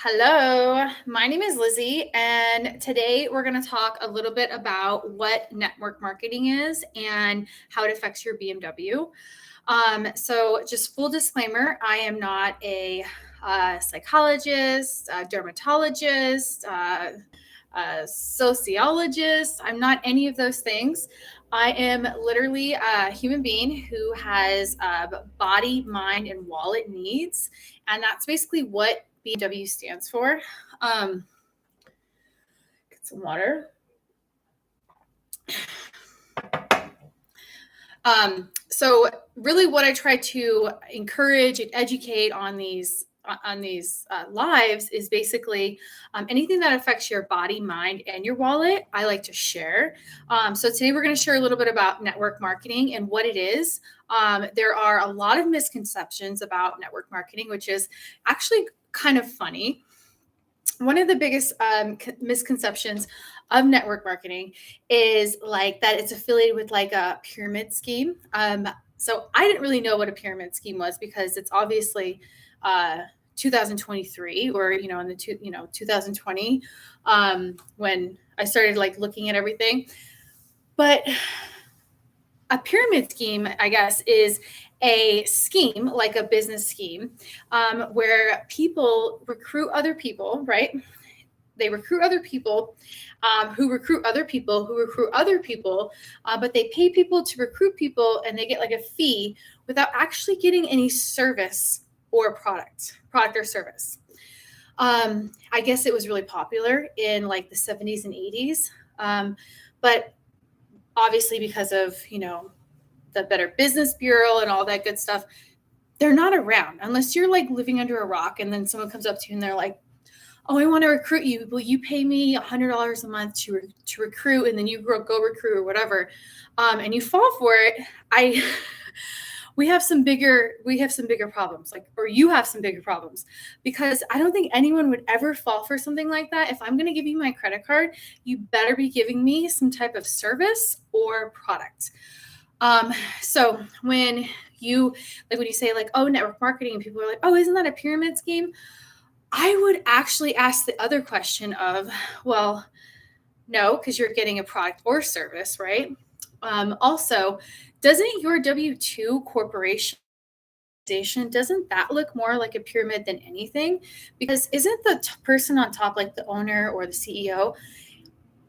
Hello, my name is Lizzie, and today we're going to talk a little bit about what network marketing is and how it affects your BMW. So, just full disclaimer, I am not a psychologist, a dermatologist, a sociologist. I'm not any of those things. I am literally a human being who has body, mind, and wallet needs. And that's basically what BMW stands for. Get some water. So really what I try to encourage and educate on these lives is basically anything that affects your body, mind, and your wallet. I like to share. So today we're going to share a little bit about network marketing and what it is. There are a lot of misconceptions about network marketing, which is actually kind of funny. One of the biggest misconceptions of network marketing is like that it's affiliated with like a pyramid scheme. So I didn't really know what a pyramid scheme was because it's obviously 2023 or in the 2020 when I started like looking at everything. But a pyramid scheme, I guess, is a scheme, like a business scheme, where people recruit other people, right? They recruit other people who recruit other people who recruit other people, but they pay people to recruit people and they get like a fee without actually getting any service or product or service. I guess it was really popular in like the 70s and 80s. But obviously because of, the Better Business Bureau and all that good stuff, they're not around unless you're like living under a rock and then someone comes up to you and they're like, oh, I want to recruit you. Will you pay me $100 a month to recruit? And then you go recruit or whatever. And you fall for it. We have some bigger problems, or you have some bigger problems, because I don't think anyone would ever fall for something like that. If I'm going to give you my credit card, you better be giving me some type of service or product. So when you say like, oh, network marketing, and people are like, oh, isn't that a pyramid scheme? I would actually ask the other question of, well, no, because you're getting a product or service, right? Also, doesn't your W-2 corporation, doesn't that look more like a pyramid than anything? Because isn't the person on top like the owner or the CEO?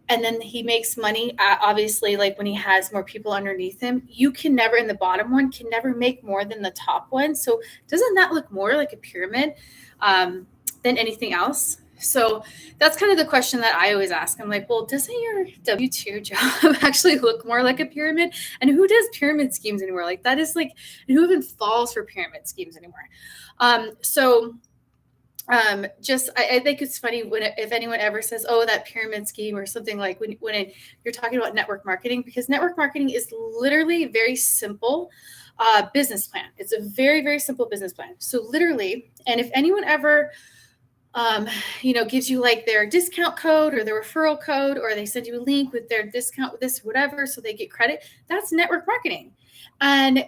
And then he makes money, obviously, like when he has more people underneath him. You can never, in the bottom one, can never make more than the top one. So doesn't that look more like a pyramid than anything else? So that's kind of the question that I always ask. I'm like, well, doesn't your W-2 job actually look more like a pyramid? And who does pyramid schemes anymore? Like that is like, who even falls for pyramid schemes anymore? I think it's funny if anyone ever says, oh, that pyramid scheme or something, like when you're talking about network marketing, because network marketing is literally a very simple business plan. It's a very, very simple business plan. So literally, and if anyone ever, gives you like their discount code or their referral code, or they send you a link with their discount with this, whatever, so they get credit, that's network marketing. And,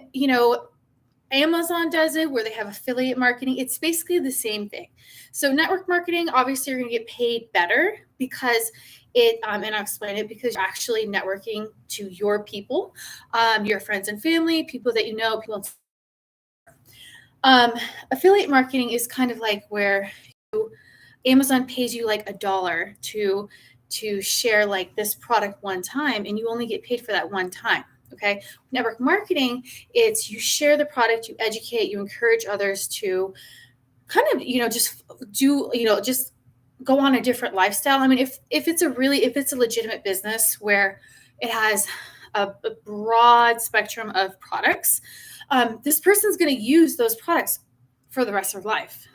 Amazon does it where they have affiliate marketing. It's basically the same thing. So network marketing, obviously you're going to get paid better because and I'll explain it, because you're actually networking to your people, your friends and family, people that you know, affiliate marketing is kind of like where Amazon pays you like $1 to share like this product one time, and you only get paid for that one time. Okay. Network marketing, it's you share the product, you educate, you encourage others to kind of, just just go on a different lifestyle. I mean, if it's a legitimate business where it has a broad spectrum of products, this person's going to use those products for the rest of their life.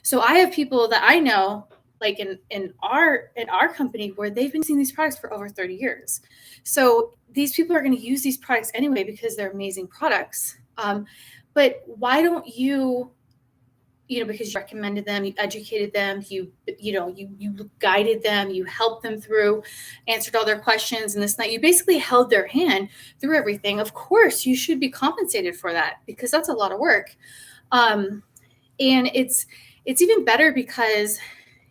So I have people that I know, like in our company, where they've been using these products for over 30 years. So these people are going to use these products anyway because they're amazing products. But why don't you, because you recommended them, you educated them, you guided them, you helped them through, answered all their questions and this and that. You basically held their hand through everything. Of course, you should be compensated for that because that's a lot of work. And it's even better because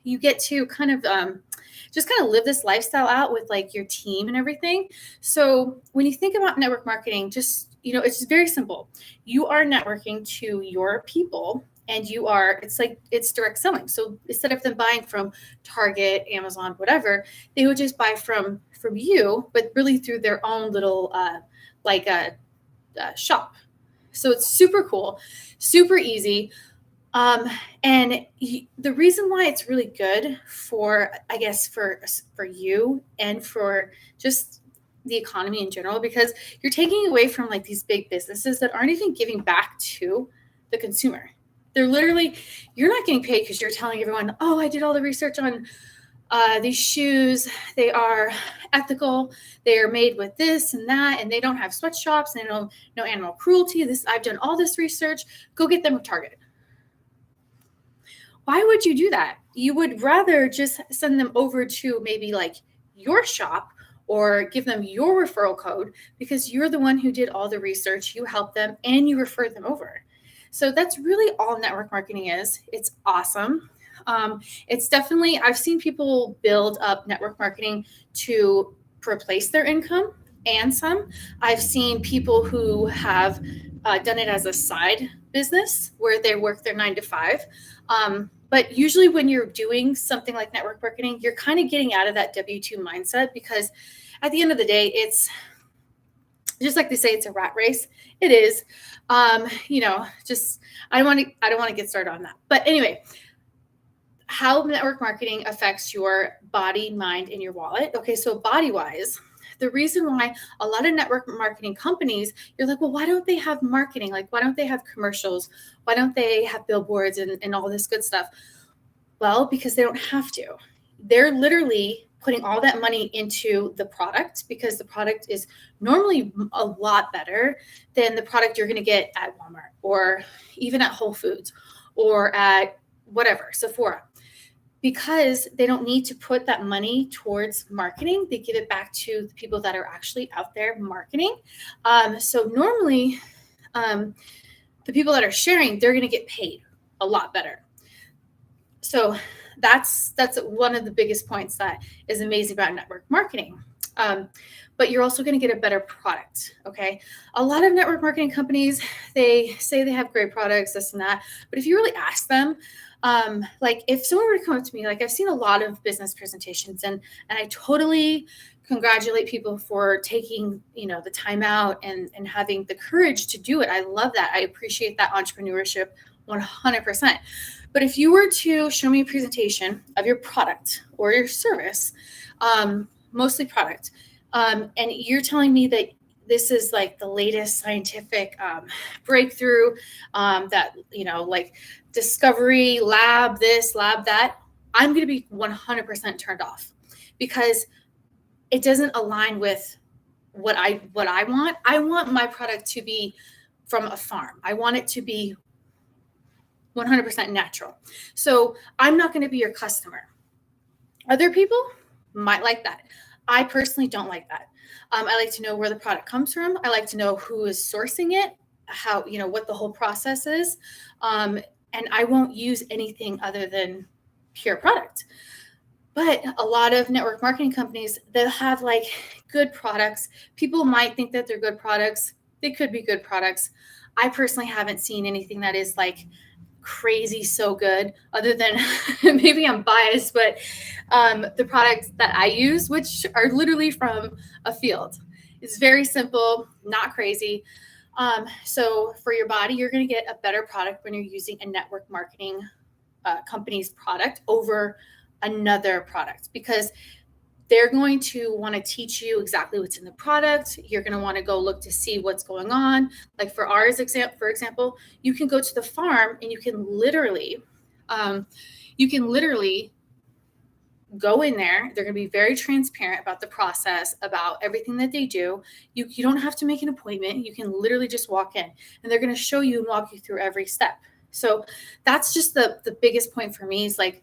you get to just kind of live this lifestyle out with like your team and everything. So when you think about network marketing, just, it's just very simple. You are networking to your people, and it's direct selling. So instead of them buying from Target, Amazon, whatever, they would just buy from you, but really through their own little shop. So it's super cool, super easy. And the reason why it's really good for, I guess, for you and for just the economy in general, because you're taking away from like these big businesses that aren't even giving back to the consumer. They're literally, you're not getting paid because you're telling everyone, oh, I did all the research on these shoes. They are ethical. They are made with this and that, and they don't have sweatshops, and no animal cruelty. I've done all this research. Go get them with Target. Why would you do that? You would rather just send them over to maybe like your shop or give them your referral code, because you're the one who did all the research, you helped them, and you referred them over. So that's really all network marketing is. It's awesome. It's definitely, I've seen people build up network marketing to replace their income and some. I've seen people who have done it as a side business where they work their 9 to 5. But usually when you're doing something like network marketing, you're kind of getting out of that W-2 mindset, because at the end of the day, it's just like they say, it's a rat race. It is. Just I don't want to get started on that. But anyway, how network marketing affects your body, mind, and your wallet. Okay, so body-wise, the reason why a lot of network marketing companies, you're like, well, why don't they have marketing? Like, why don't they have commercials? Why don't they have billboards and all this good stuff? Well, because they don't have to. They're literally putting all that money into the product, because the product is normally a lot better than the product you're going to get at Walmart or even at Whole Foods or at whatever, Sephora. Because they don't need to put that money towards marketing, they give it back to the people that are actually out there marketing. So normally, the people that are sharing, they're going to get paid a lot better. So that's one of the biggest points that is amazing about network marketing. But you're also going to get a better product. Okay. A lot of network marketing companies, they say they have great products, this and that. But if you really ask them, like if someone were to come up to me, like I've seen a lot of business presentations, and I totally congratulate people for taking, the time out and having the courage to do it. I love that. I appreciate that entrepreneurship 100%. But if you were to show me a presentation of your product or your service, mostly product, and you're telling me that this is like the latest scientific breakthrough, that, like discovery lab, this, lab, that, I'm going to be 100% turned off, because it doesn't align with what I want. I want my product to be from a farm. I want it to be 100% natural. So I'm not going to be your customer. Other people might like that. I personally don't like that. I like to know where the product comes from. I like to know who is sourcing it, how, what the whole process is. And I won't use anything other than pure product. But a lot of network marketing companies, they'll have like good products. People might think that they're good products. They could be good products. I personally haven't seen anything that is like crazy so good, other than maybe I'm biased, but the products that I use, which are literally from a field, it's very simple, not crazy. So for your body, you're going to get a better product when you're using a network marketing company's product over another product, because they're going to want to teach you exactly what's in the product. You're going to want to go look to see what's going on. Like for for example, you can go to the farm and you can literally go in there. They're going to be very transparent about the process, about everything that they do. You don't have to make an appointment. You can literally just walk in, and they're going to show you and walk you through every step. So that's just the biggest point for me, is like,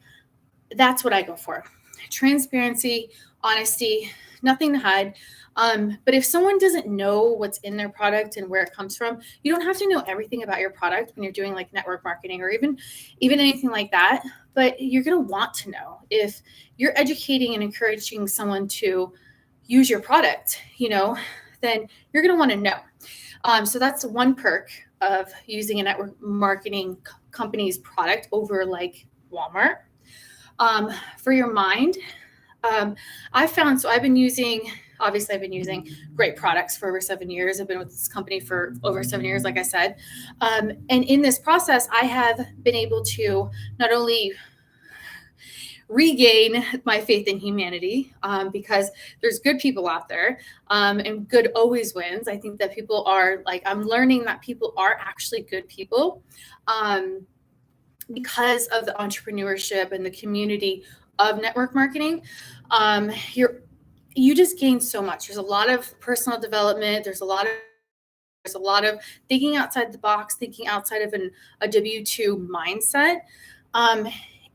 that's what I go for. transparency, honesty, nothing to hide. But if someone doesn't know what's in their product and where it comes from, you don't have to know everything about your product when you're doing like network marketing or even anything like that. But you're going to want to know if you're educating and encouraging someone to use your product, then you're going to want to know. So that's one perk of using a network marketing company's product over like Walmart. For your mind, I've been using great products for over 7 years. I've been with this company for over 7 years, like I said. And in this process, I have been able to not only regain my faith in humanity, because there's good people out there, and good always wins. I think that people are I'm learning that people are actually good people, because of the entrepreneurship and the community of network marketing. You just gain so much. There's a lot of personal development. There's a lot of thinking outside the box, thinking outside of a W-2 mindset.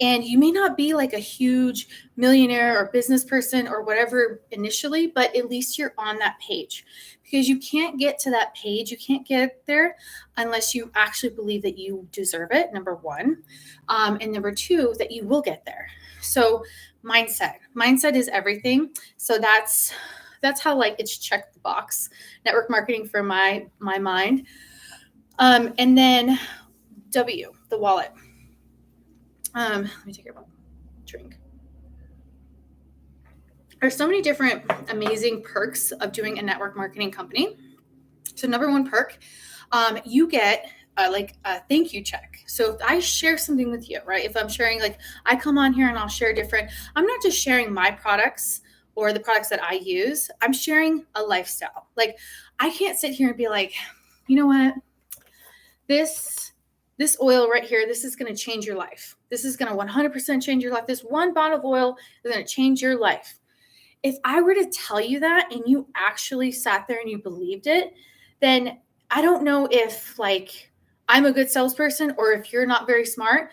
And you may not be like a huge millionaire or business person or whatever initially, but at least you're on that page, because you can't get to that page. You can't get there unless you actually believe that you deserve it, number one. And number two, that you will get there. So mindset is everything. So that's how it's checked the box, network marketing for my mind. And then W, the wallet. Let me take a drink. There's so many different amazing perks of doing a network marketing company. So number one perk, you get a thank you check. So if I share something with you, right? If I'm sharing, I come on here and I'll share I'm not just sharing my products or the products that I use. I'm sharing a lifestyle. I can't sit here and be like, you know what? This oil right here, this is going to change your life. This is going to 100% change your life. This one bottle of oil is going to change your life. If I were to tell you that and you actually sat there and you believed it, then I don't know if I'm a good salesperson or if you're not very smart,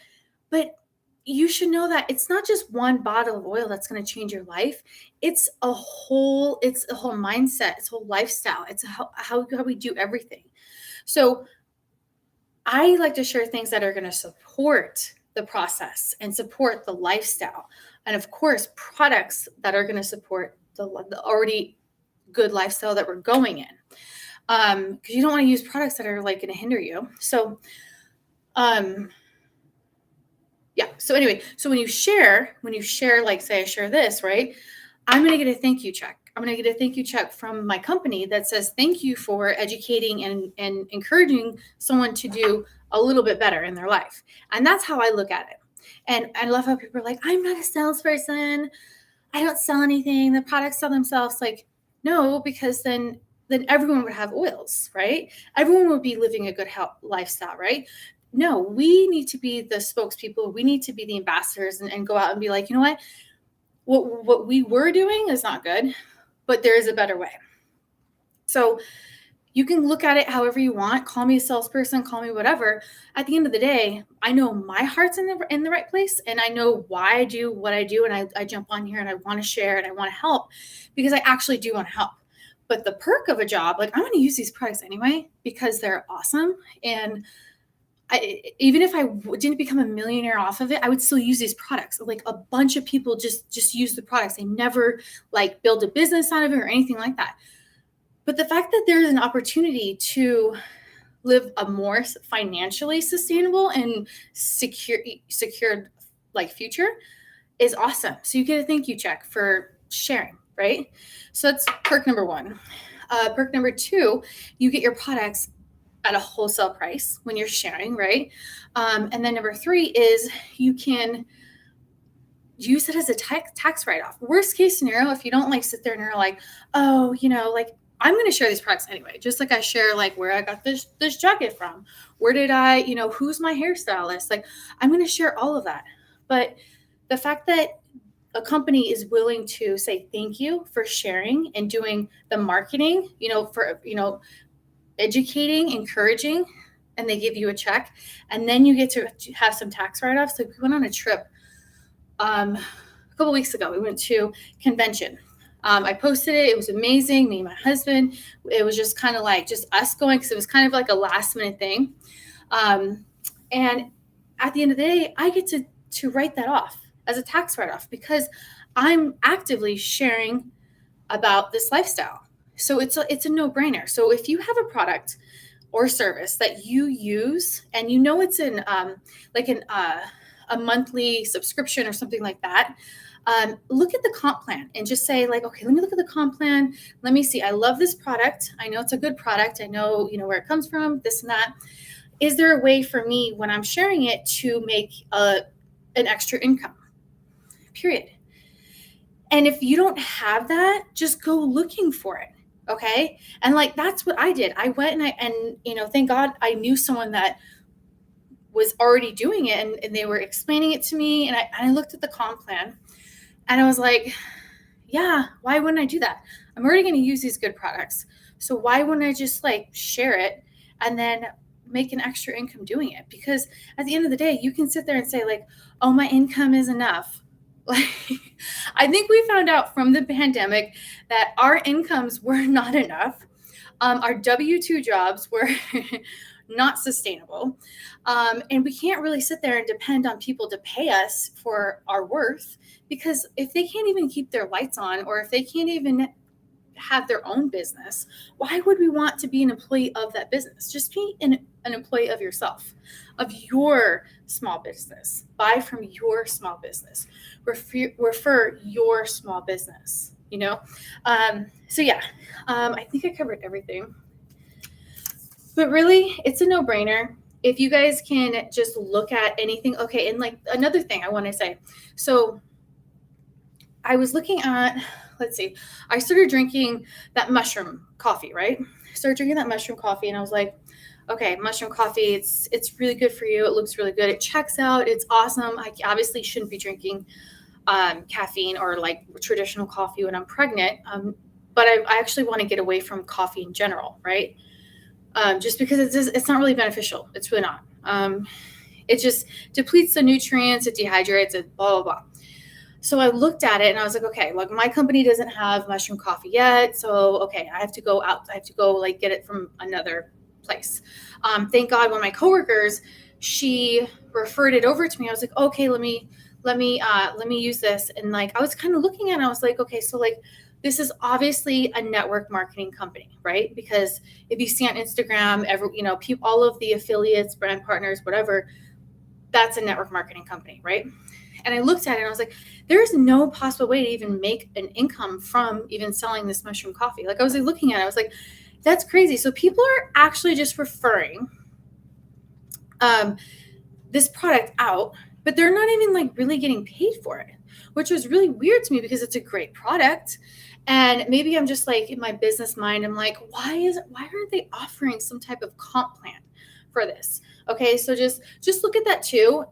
but you should know that it's not just one bottle of oil that's going to change your life. It's a whole mindset. It's a whole lifestyle. It's how we do everything. So I like to share things that are going to support the process and support the lifestyle. And of course, products that are going to support the already good lifestyle that we're going in. Because you don't want to use products that are going to hinder you. So, So anyway, so when you share, say I share this, right? I'm going to get a thank you check. I'm going to get a thank you check from my company that says, thank you for educating and encouraging someone to do a little bit better in their life. And that's how I look at it. And I love how people are like, I'm not a salesperson. I don't sell anything. The products sell themselves. No, because then everyone would have oils, right? Everyone would be living a good health lifestyle, right? No, we need to be the spokespeople. We need to be the ambassadors and go out and be like, you know what we were doing is not good, but there is a better way. So you can look at it however you want. Call me a salesperson, call me whatever. At the end of the day, I know my heart's in the right place, and I know why I do what I do. And I jump on here and I want to share and I want to help because I actually do want to help. But the perk of a job, I'm going to use these products anyway because they're awesome. And even if I didn't become a millionaire off of it, I would still use these products. A bunch of people just use the products. They never build a business out of it or anything like that. But the fact that there's an opportunity to live a more financially sustainable and secured future is awesome. So you get a thank you check for sharing, right? So that's perk number one. Perk number two, you get your products at a wholesale price when you're sharing, right? And then number three is you can use it as a tax write-off. Worst case scenario, if you don't sit there and you're like, oh, I'm going to share these products anyway, just like I share where I got this jacket from, where did I, who's my hairstylist? I'm going to share all of that. But the fact that a company is willing to say thank you for sharing and doing the marketing, for educating, encouraging, and they give you a check, and then you get to have some tax write-offs. We went on a trip a couple weeks ago, we went to convention. I posted it. It was amazing. Me and my husband. It was just kind of like just us going because it was kind of like a last minute thing. And at the end of the day, I get to write that off as a tax write-off because I'm actively sharing about this lifestyle. So it's a no-brainer. So if you have a product or service that you use and you know it's in a monthly subscription or something like that, look at the comp plan and just say like, okay, let me look at the comp plan. Let me see. I love this product. I know it's a good product. I know, where it comes from, this and that. Is there a way for me when I'm sharing it to make an extra income? Period. And if you don't have that, just go looking for it. Okay. And like, that's what I did. I went and thank God I knew someone that was already doing it and they were explaining it to me. And I looked at the comp plan and I was like, yeah, why wouldn't I do that? I'm already going to use these good products. So why wouldn't I just like share it and then make an extra income doing it? Because at the end of the day, you can sit there and say like, oh, my income is enough. Like, I think we found out from the pandemic that our incomes were not enough. Our W-2 jobs were not sustainable. And we can't really sit there and depend on people to pay us for our worth, because if they can't even keep their lights on, or if they can't even have their own business, why would we want to be an employee of that business? Just be an employee of yourself, of your small business. Buy from your small business. Refer your small business, So yeah, I think I covered everything. But really, it's a no-brainer. If you guys can just look at anything. Okay, and like another thing I want to say. So I was looking at, let's see, I started drinking that mushroom coffee, right? Started drinking that mushroom coffee and I was like, okay, mushroom coffee, it's really good for you. It looks really good. It checks out. It's awesome. I obviously shouldn't be drinking caffeine or like traditional coffee when I'm pregnant. But I actually want to get away from coffee in general, right? Just because it's not really beneficial. It's really not. It just depletes the nutrients. It dehydrates it, blah, blah, blah. So I looked at it and I was like, okay, like my company doesn't have mushroom coffee yet. So, okay, I have to go out. I have to go like get it from another place. Thank God one of my coworkers, she referred it over to me. I was like, okay, let me use this. And like, I was kind of looking at it and I was like, okay, so like, this is obviously a network marketing company, right? Because if you see on Instagram, all of the affiliates, brand partners, whatever, that's a network marketing company, right? And I looked at it and I was like, there's no possible way to even make an income from even selling this mushroom coffee. Like I was like, looking at it, I was like, that's crazy. So people are actually just referring this product out, but they're not even like really getting paid for it, which was really weird to me because it's a great product. And maybe I'm just like in my business mind, I'm like, why aren't they offering some type of comp plan for this? Okay, so just look at that too.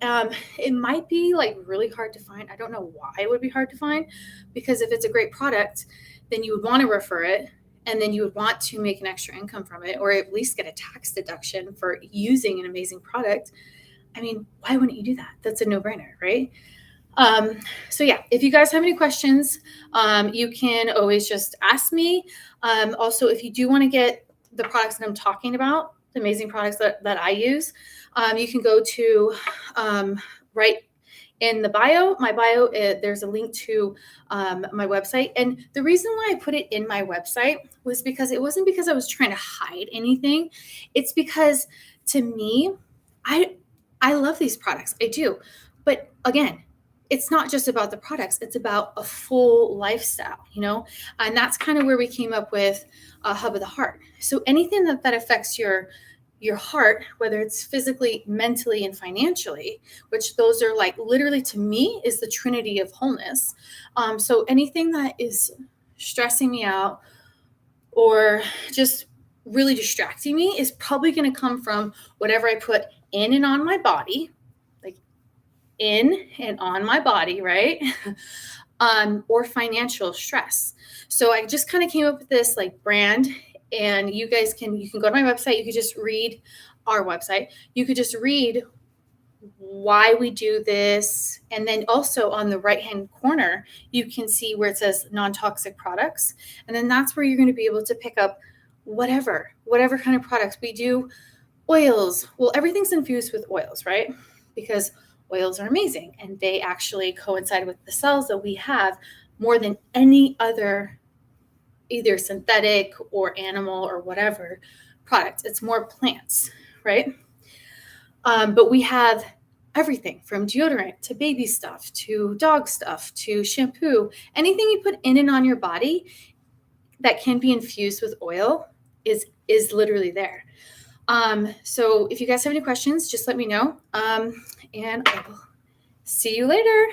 It might be like really hard to find. I don't know why it would be hard to find, because if it's a great product, then you would want to refer it, and then you would want to make an extra income from it, or at least get a tax deduction for using an amazing product. I mean, why wouldn't you do that? That's a no-brainer, right? So yeah, if you guys have any questions, you can always just ask me. Also, if you do want to get the products that I'm talking about, the amazing products that I use, you can go to right in the bio. My bio, there's a link to my website. And the reason why I put it in my website was because it wasn't because I was trying to hide anything. It's because to me, I love these products. I do. But again, it's not just about the products. It's about a full lifestyle, and that's kind of where we came up with Hub of the Heart. So anything that affects your heart, whether it's physically, mentally, and financially, which those are like literally to me is the trinity of wholeness. So anything that is stressing me out or just really distracting me is probably going to come from whatever I put in and on my body, in and on my body, right? Or financial stress. So I just kind of came up with this like brand, and you guys you can go to my website. You could just read our website. You could just read why we do this. And then also on the right-hand corner, you can see where it says non-toxic products. And then that's where you're going to be able to pick up whatever kind of products we do. Oils. Well, everything's infused with oils, right? Because oils are amazing and they actually coincide with the cells that we have more than any other, either synthetic or animal or whatever product. It's more plants, right? But we have everything from deodorant to baby stuff to dog stuff to shampoo. Anything you put in and on your body that can be infused with oil is literally there. So if you guys have any questions, just let me know. And I will see you later.